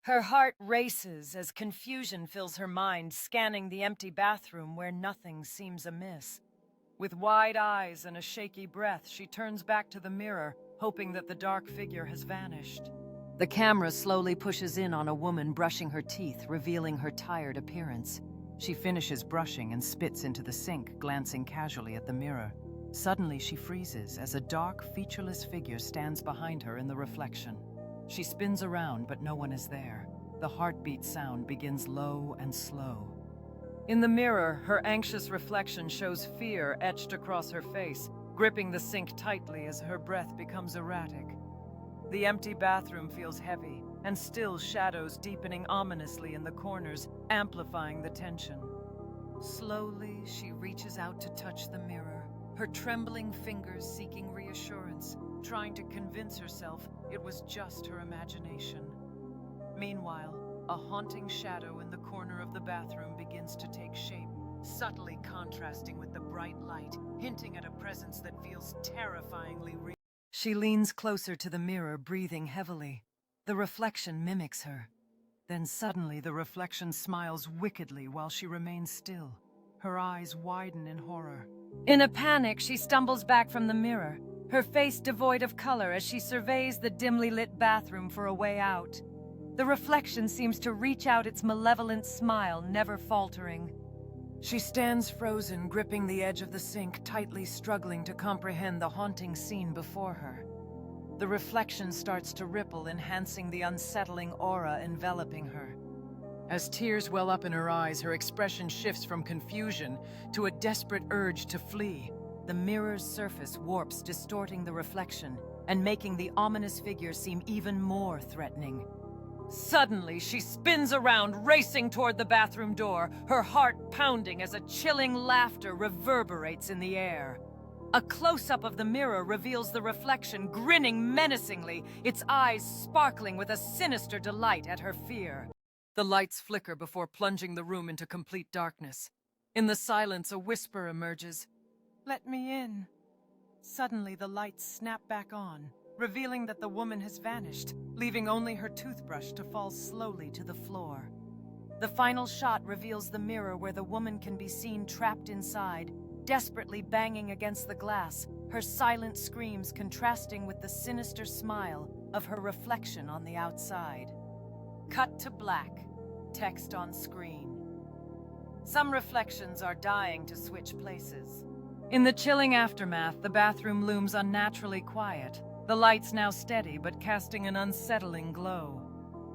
Her heart races as confusion fills her mind, scanning the empty bathroom where nothing seems amiss. With wide eyes and a shaky breath, she turns back to the mirror, hoping that the dark figure has vanished. The camera slowly pushes in on a woman brushing her teeth, revealing her tired appearance. She finishes brushing and spits into the sink, glancing casually at the mirror. Suddenly, she freezes as a dark, featureless figure stands behind her in the reflection. She spins around, but no one is there. The heartbeat sound begins low and slow. In the mirror, her anxious reflection shows fear etched across her face, gripping the sink tightly as her breath becomes erratic. The empty bathroom feels heavy, and still shadows deepening ominously in the corners, amplifying the tension. Slowly, she reaches out to touch the mirror, her trembling fingers seeking reassurance, trying to convince herself it was just her imagination. Meanwhile, a haunting shadow in the corner of the bathroom begins to take shape, subtly contrasting with the bright light, hinting at a presence that feels terrifyingly real. She leans closer to the mirror, breathing heavily. The reflection mimics her. Then suddenly the reflection smiles wickedly while she remains still. Her eyes widen in horror. In a panic, she stumbles back from the mirror, her face devoid of color as she surveys the dimly lit bathroom for a way out. The reflection seems to reach out its malevolent smile, never faltering. She stands frozen, gripping the edge of the sink, tightly struggling to comprehend the haunting scene before her. The reflection starts to ripple, enhancing the unsettling aura enveloping her. As tears well up in her eyes, her expression shifts from confusion to a desperate urge to flee. The mirror's surface warps, distorting the reflection and making the ominous figure seem even more threatening. Suddenly, she spins around, racing toward the bathroom door, her heart pounding as a chilling laughter reverberates in the air. A close-up of the mirror reveals the reflection, grinning menacingly, its eyes sparkling with a sinister delight at her fear. The lights flicker before plunging the room into complete darkness. In the silence, a whisper emerges. "Let me in." Suddenly, the lights snap back on, revealing that the woman has vanished, leaving only her toothbrush to fall slowly to the floor. The final shot reveals the mirror where the woman can be seen trapped inside, desperately banging against the glass, her silent screams contrasting with the sinister smile of her reflection on the outside. Cut to black. Text on screen. Some reflections are dying to switch places. In the chilling aftermath, the bathroom looms unnaturally quiet, the lights now steady but casting an unsettling glow.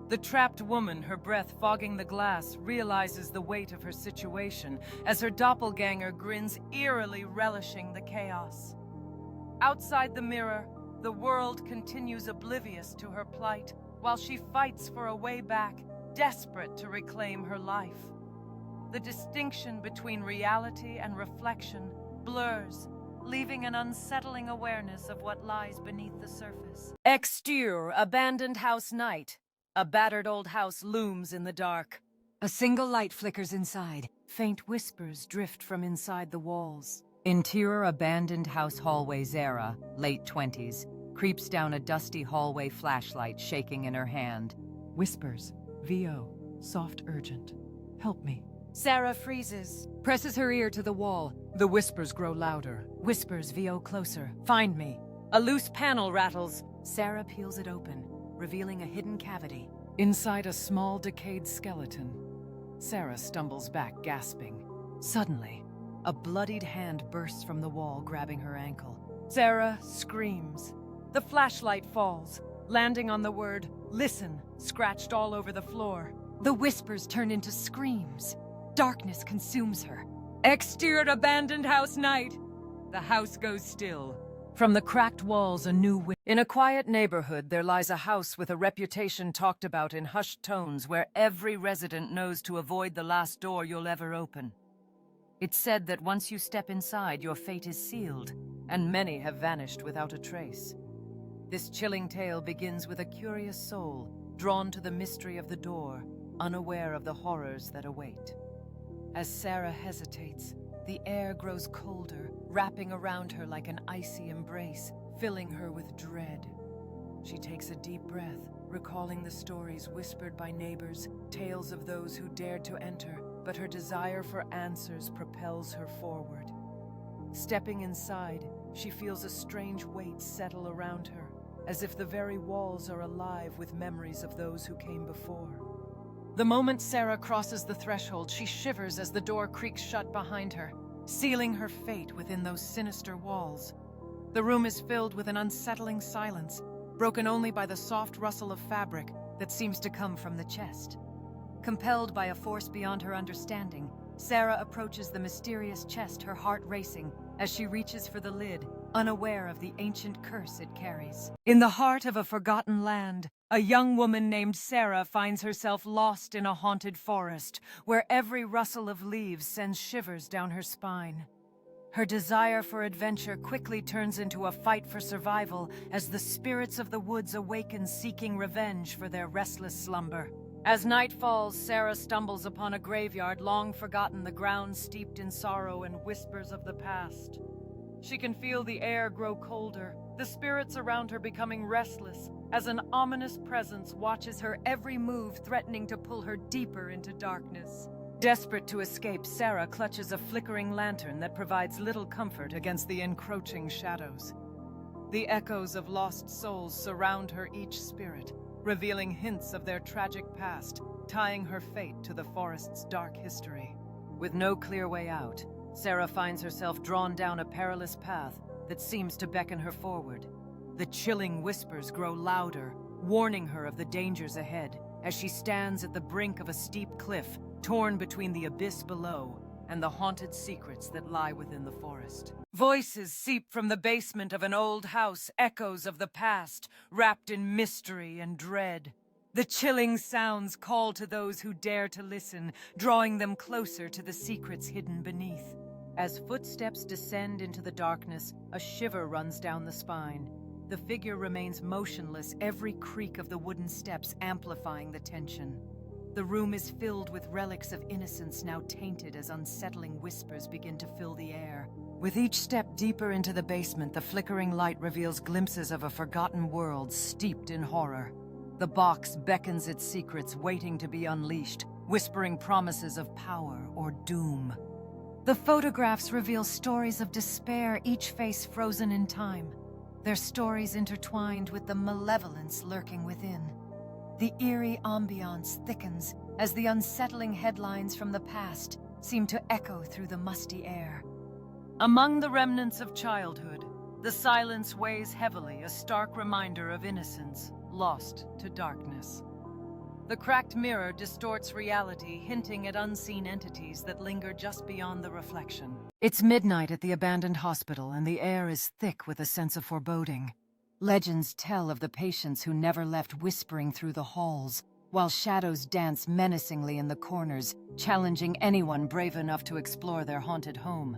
The trapped woman, her breath fogging the glass, realizes the weight of her situation as her doppelganger grins eerily, relishing the chaos. Outside the mirror, the world continues oblivious to her plight while she fights for a way back, desperate to reclaim her life. The distinction between reality and reflection blurs, leaving an unsettling awareness of what lies beneath the surface. Exterior, abandoned house night. A battered old house looms in the dark. A single light flickers inside. Faint whispers drift from inside the walls. Interior, abandoned house hallway. Zara, late 20s, creeps down a dusty hallway, flashlight shaking in her hand. Whispers. VO. Soft, urgent. Help me. Sarah freezes, presses her ear to the wall. The whispers grow louder. Whispers. VO. Closer. Find me. A loose panel rattles. Sarah peels it open, revealing a hidden cavity. Inside, a small, decayed skeleton. Sarah stumbles back, gasping. Suddenly, a bloodied hand bursts from the wall, grabbing her ankle. Sarah screams. The flashlight falls, landing on the word, "Listen," scratched all over the floor. The whispers turn into screams. Darkness consumes her. Exterior, abandoned house night. The house goes still. From the cracked walls, a new In a quiet neighborhood, there lies a house with a reputation talked about in hushed tones where every resident knows to avoid the last door you'll ever open. It's said that once you step inside, your fate is sealed, and many have vanished without a trace. This chilling tale begins with a curious soul, drawn to the mystery of the door, unaware of the horrors that await. As Sarah hesitates, the air grows colder, wrapping around her like an icy embrace, filling her with dread. She takes a deep breath, recalling the stories whispered by neighbors, tales of those who dared to enter, but her desire for answers propels her forward. Stepping inside, she feels a strange weight settle around her, as if the very walls are alive with memories of those who came before. The moment Sarah crosses the threshold, she shivers as the door creaks shut behind her, sealing her fate within those sinister walls. The room is filled with an unsettling silence, broken only by the soft rustle of fabric that seems to come from the chest. Compelled by a force beyond her understanding, Sarah approaches the mysterious chest, her heart racing as she reaches for the lid, unaware of the ancient curse it carries. In the heart of a forgotten land, a young woman named Sarah finds herself lost in a haunted forest, where every rustle of leaves sends shivers down her spine. Her desire for adventure quickly turns into a fight for survival as the spirits of the woods awaken, seeking revenge for their restless slumber. As night falls, Sarah stumbles upon a graveyard long forgotten, the ground steeped in sorrow and whispers of the past. She can feel the air grow colder, the spirits around her becoming restless, as an ominous presence watches her every move, threatening to pull her deeper into darkness. Desperate to escape, Sarah clutches a flickering lantern that provides little comfort against the encroaching shadows. The echoes of lost souls surround her, each spirit, revealing hints of their tragic past, tying her fate to the forest's dark history. With no clear way out, Sarah finds herself drawn down a perilous path that seems to beckon her forward. The chilling whispers grow louder, warning her of the dangers ahead, as she stands at the brink of a steep cliff, torn between the abyss below and the haunted secrets that lie within the forest. Voices seep from the basement of an old house, echoes of the past, wrapped in mystery and dread. The chilling sounds call to those who dare to listen, drawing them closer to the secrets hidden beneath. As footsteps descend into the darkness, a shiver runs down the spine. The figure remains motionless, every creak of the wooden steps amplifying the tension. The room is filled with relics of innocence, now tainted as unsettling whispers begin to fill the air. With each step deeper into the basement, the flickering light reveals glimpses of a forgotten world steeped in horror. The box beckons its secrets, waiting to be unleashed, whispering promises of power or doom. The photographs reveal stories of despair, each face frozen in time, their stories intertwined with the malevolence lurking within. The eerie ambiance thickens as the unsettling headlines from the past seem to echo through the musty air. Among the remnants of childhood, the silence weighs heavily, a stark reminder of innocence lost to darkness. The cracked mirror distorts reality, hinting at unseen entities that linger just beyond the reflection. It's midnight at the abandoned hospital, and the air is thick with a sense of foreboding. Legends tell of the patients who never left, whispering through the halls, while shadows dance menacingly in the corners, challenging anyone brave enough to explore their haunted home.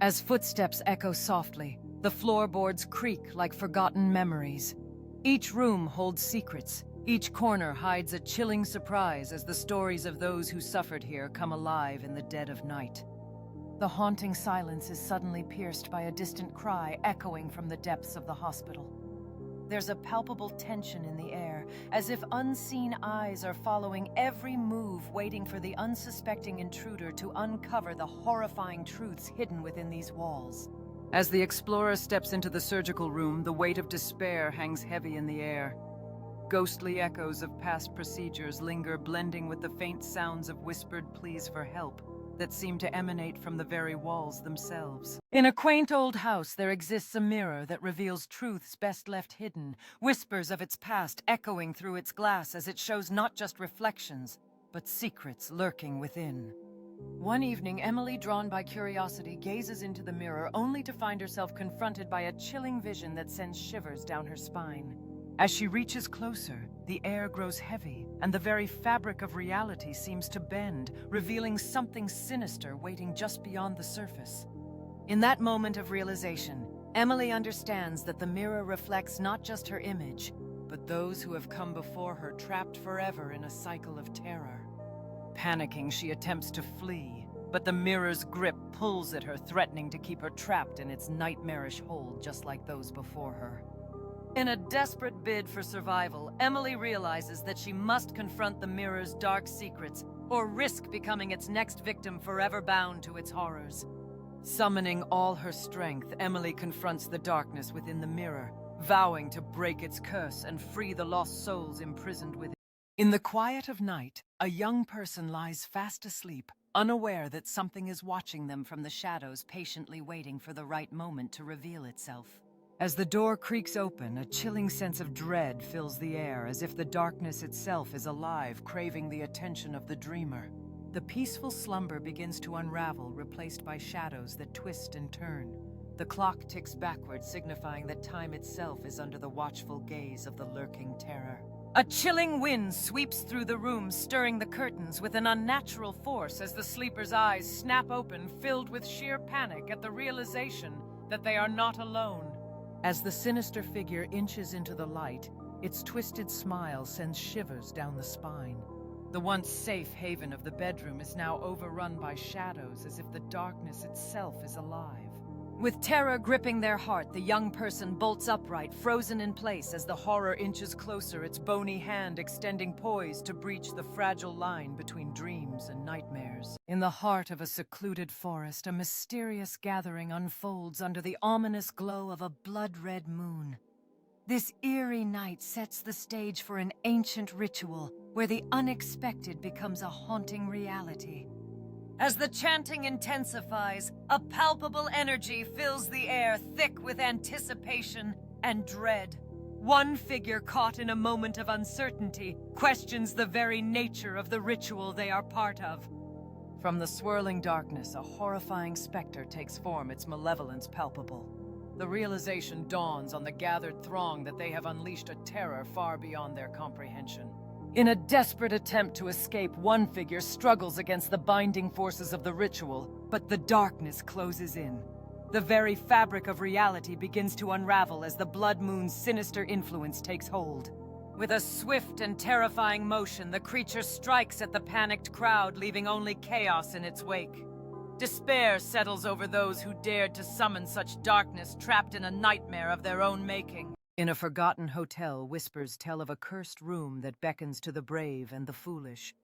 As footsteps echo softly, the floorboards creak like forgotten memories. Each room holds secrets. Each corner hides a chilling surprise as the stories of those who suffered here come alive in the dead of night. The haunting silence is suddenly pierced by a distant cry echoing from the depths of the hospital. There's a palpable tension in the air, as if unseen eyes are following every move, waiting for the unsuspecting intruder to uncover the horrifying truths hidden within these walls. As the explorer steps into the surgical room, the weight of despair hangs heavy in the air. Ghostly echoes of past procedures linger, blending with the faint sounds of whispered pleas for help that seem to emanate from the very walls themselves. In a quaint old house, there exists a mirror that reveals truths best left hidden, whispers of its past echoing through its glass as it shows not just reflections, but secrets lurking within. One evening, Emily, drawn by curiosity, gazes into the mirror only to find herself confronted by a chilling vision that sends shivers down her spine. As she reaches closer, the air grows heavy, and the very fabric of reality seems to bend, revealing something sinister waiting just beyond the surface. In that moment of realization, Emily understands that the mirror reflects not just her image, but those who have come before her, trapped forever in a cycle of terror. Panicking, she attempts to flee, but the mirror's grip pulls at her, threatening to keep her trapped in its nightmarish hold, just like those before her. In a desperate bid for survival, Emily realizes that she must confront the mirror's dark secrets or risk becoming its next victim, forever bound to its horrors. Summoning all her strength, Emily confronts the darkness within the mirror, vowing to break its curse and free the lost souls imprisoned within. In the quiet of night, a young person lies fast asleep, unaware that something is watching them from the shadows, patiently waiting for the right moment to reveal itself. As the door creaks open, a chilling sense of dread fills the air, as if the darkness itself is alive, craving the attention of the dreamer. The peaceful slumber begins to unravel, replaced by shadows that twist and turn. The clock ticks backward, signifying that time itself is under the watchful gaze of the lurking terror. A chilling wind sweeps through the room, stirring the curtains with an unnatural force as the sleeper's eyes snap open, filled with sheer panic at the realization that they are not alone. As the sinister figure inches into the light, its twisted smile sends shivers down the spine. The once safe haven of the bedroom is now overrun by shadows, as if the darkness itself is alive. With terror gripping their heart, the young person bolts upright, frozen in place as the horror inches closer, its bony hand extending poised to breach the fragile line between dreams and nightmares. In the heart of a secluded forest, a mysterious gathering unfolds under the ominous glow of a blood-red moon. This eerie night sets the stage for an ancient ritual where the unexpected becomes a haunting reality. As the chanting intensifies, a palpable energy fills the air, thick with anticipation and dread. One figure, caught in a moment of uncertainty, questions the very nature of the ritual they are part of. From the swirling darkness, a horrifying specter takes form, its malevolence palpable. The realization dawns on the gathered throng that they have unleashed a terror far beyond their comprehension. In a desperate attempt to escape, one figure struggles against the binding forces of the ritual, but the darkness closes in. The very fabric of reality begins to unravel as the blood moon's sinister influence takes hold. With a swift and terrifying motion, the creature strikes at the panicked crowd, leaving only chaos in its wake. Despair settles over those who dared to summon such darkness, trapped in a nightmare of their own making. In a forgotten hotel, whispers tell of a cursed room that beckons to the brave and the foolish.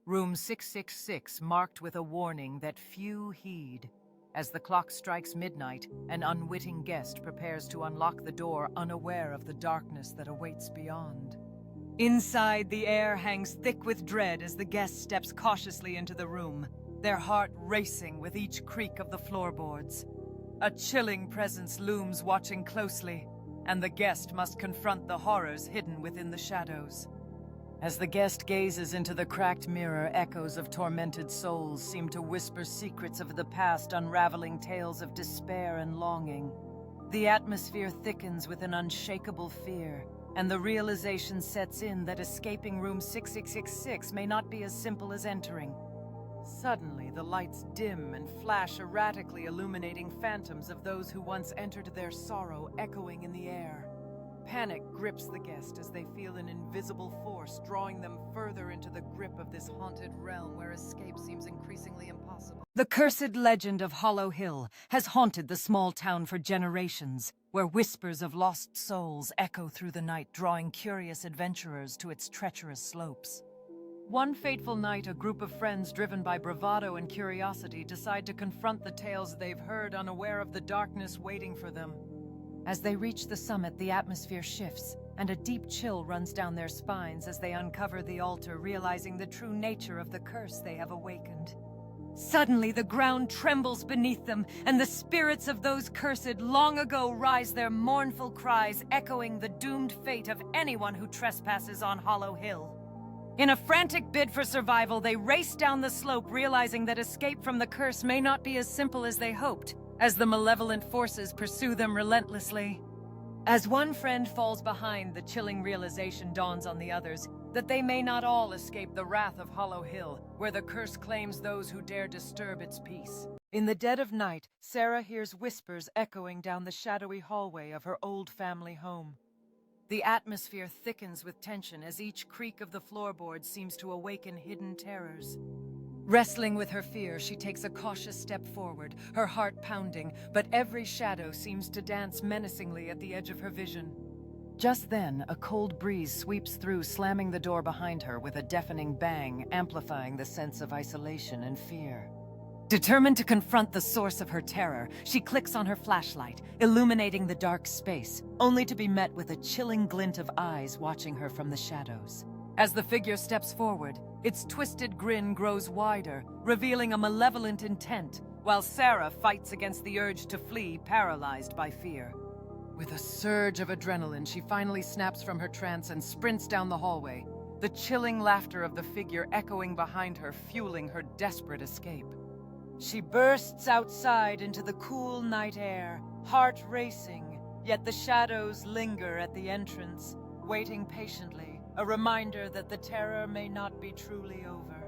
Room 666, marked with a warning that few heed. As the clock strikes midnight, an unwitting guest prepares to unlock the door, unaware of the darkness that awaits beyond. Inside, the air hangs thick with dread as the guest steps cautiously into the room, their heart racing with each creak of the floorboards. A chilling presence looms, watching closely, and the guest must confront the horrors hidden within the shadows. As the guest gazes into the cracked mirror, echoes of tormented souls seem to whisper secrets of the past, unraveling tales of despair and longing. The atmosphere thickens with an unshakable fear, and the realization sets in that escaping room 6666 may not be as simple as entering. Suddenly, the lights dim and flash erratically, illuminating phantoms of those who once entered their sorrow, echoing in the air. Panic grips the guest as they feel an invisible force drawing them further into the grip of this haunted realm where escape seems increasingly impossible. The cursed legend of Hollow Hill has haunted the small town for generations, where whispers of lost souls echo through the night, drawing curious adventurers to its treacherous slopes. One fateful night, a group of friends driven by bravado and curiosity decide to confront the tales they've heard, unaware of the darkness waiting for them. As they reach the summit, the atmosphere shifts, and a deep chill runs down their spines as they uncover the altar, realizing the true nature of the curse they have awakened. Suddenly, the ground trembles beneath them, and the spirits of those cursed long ago rise their mournful cries, echoing the doomed fate of anyone who trespasses on Hollow Hill. In a frantic bid for survival, they race down the slope, realizing that escape from the curse may not be as simple as they hoped, as the malevolent forces pursue them relentlessly. As one friend falls behind, the chilling realization dawns on the others that they may not all escape the wrath of Hollow Hill, where the curse claims those who dare disturb its peace. In the dead of night, Sarah hears whispers echoing down the shadowy hallway of her old family home. The atmosphere thickens with tension as each creak of the floorboards seems to awaken hidden terrors. Wrestling with her fear, she takes a cautious step forward, her heart pounding, but every shadow seems to dance menacingly at the edge of her vision. Just then, a cold breeze sweeps through, slamming the door behind her with a deafening bang, amplifying the sense of isolation and fear. Determined to confront the source of her terror, she clicks on her flashlight, illuminating the dark space, only to be met with a chilling glint of eyes watching her from the shadows. As the figure steps forward, its twisted grin grows wider, revealing a malevolent intent, while Sarah fights against the urge to flee, paralyzed by fear. With a surge of adrenaline, she finally snaps from her trance and sprints down the hallway, the chilling laughter of the figure echoing behind her, fueling her desperate escape. She bursts outside into the cool night air, heart racing, yet the shadows linger at the entrance, waiting patiently, a reminder that the terror may not be truly over.